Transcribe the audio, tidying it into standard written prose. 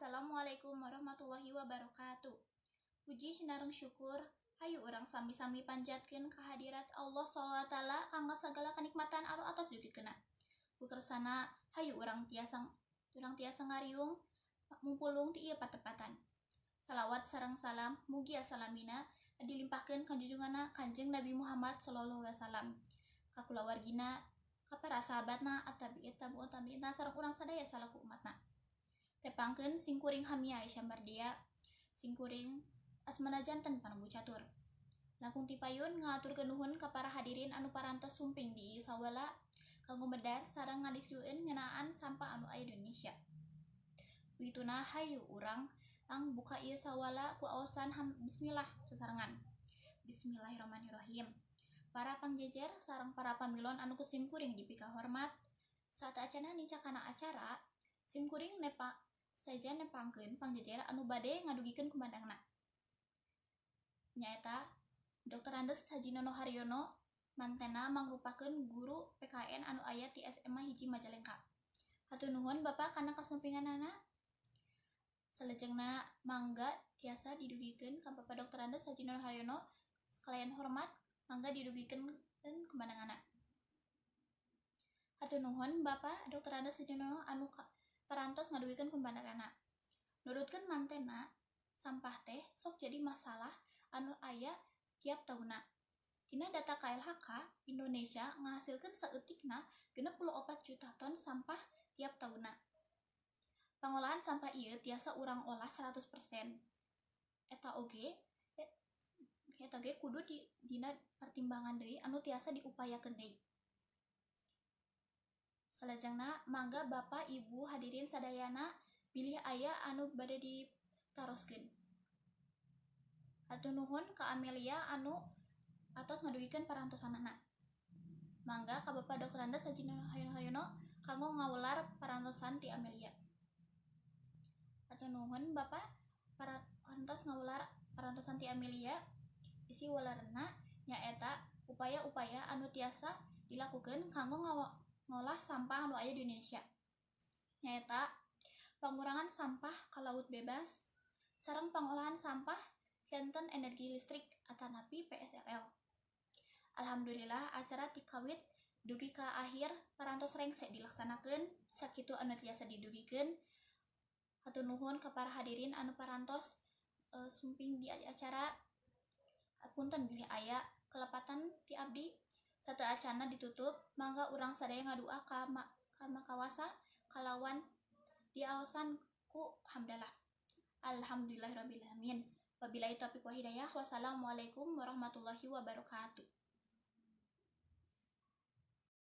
Assalamualaikum warahmatullahi wabarakatuh. Puji sinareng syukur, hayu urang sami-sami panjatkeun kehadirat Allah SWT kanggo sagala kenikmatan anu atos dugikeunna. Kukersana hayu urang tiasa ngariung mumpulung ti ieu patepatan. Salawat sareng salam mugi salamina dilimpahkeun ka junjunganna Kanjeng Nabi Muhammad sallallahu alaihi wasallam. Ka kulawargina, ka para sahabatna, at-tabi'in tabi'ut tabi'ina sareng urang sadaya salaku umatna. Tepangkeun singkuring hamia Aisyah Mardia, singkuring asmana janten panembu catur. Langkung tipayun ngaturkeun nuhun ka para hadirin anu parantos sumping di sawala kanggo medar sareng ngadiskueun ngeunaan sampah anu aya di Indonesia. Uituna hayu urang buka ieu sawala ku aosan bismillah sasarengan. Bismillahirrahmanirrahim. Para pangjejer sareng para pamilon anu kusimkuring dipika hormat, saat acana nincakana acara, simkuring nepangkeun pangjejer anu bade ngadugikeun kumandangna. Nyaeta Dr. Andes Hajinono Haryono, mantena mangrupakeun guru PKN anu aya ti SMA hiji Majalengka. Hatur nuhun Bapak kana kasumpinganana. Salajengna mangga tiasa didugikeun ka Bapak Dr. Andes Hajinono Haryono sekalian hormat mangga didugikeun kumandangana. Hatur nuhun Bapak Dr. Andes Hajinono anu parantos ngadugikeun kumandangana. Nurutkeun mantena sampah teh sok jadi masalah anu aya tiap tahunna. Tina data KLHK, Indonesia ngahasilkeun saeutikna 64 juta ton sampah tiap tahunna. Pangolahan sampah ieu tiasa urang olah 100%. Eta oge kudu dina pertimbangan deui anu tiasa diupayakeun deui. Salajengna mangga Bapak Ibu hadirin sadayana pilih aya anu bade ditaroskeun. Hatur nuhun ka Amelia anu atos ngadugikeun parantosanana. Mangga ka Bapak Dr. Andes Hajinono Haryono kanggo ngawular parantosan ti Amelia. Hatur nuhun Bapak parantos ngawular parantosan ti Amelia. Isi wularna nyaeta upaya-upaya anu tiasa dilakukeun kanggo ngolah sampah anu aya di Indonesia. Nyaeta pengurangan sampah ka laut bebas sareng pengolahan sampah janten energi listrik atanapi PSLL. Alhamdulillah acara ti kawit dugi ka akhir parantos rengse dilaksanakeun sakitu anu tiasa didugikeun. Hatur nuhun ka para hadirin anu parantos sumping di acara. Punten bilih aya kelepatan ti abdi sateu acana ditutup, mangga urang sadaya ngadua ka makawasa kalawan diaosan ku hamdalah. Alhamdulillahirabbil alamin. Wabillahi taufiq wal hidayah. Wassalamualaikum warahmatullahi wabarakatuh.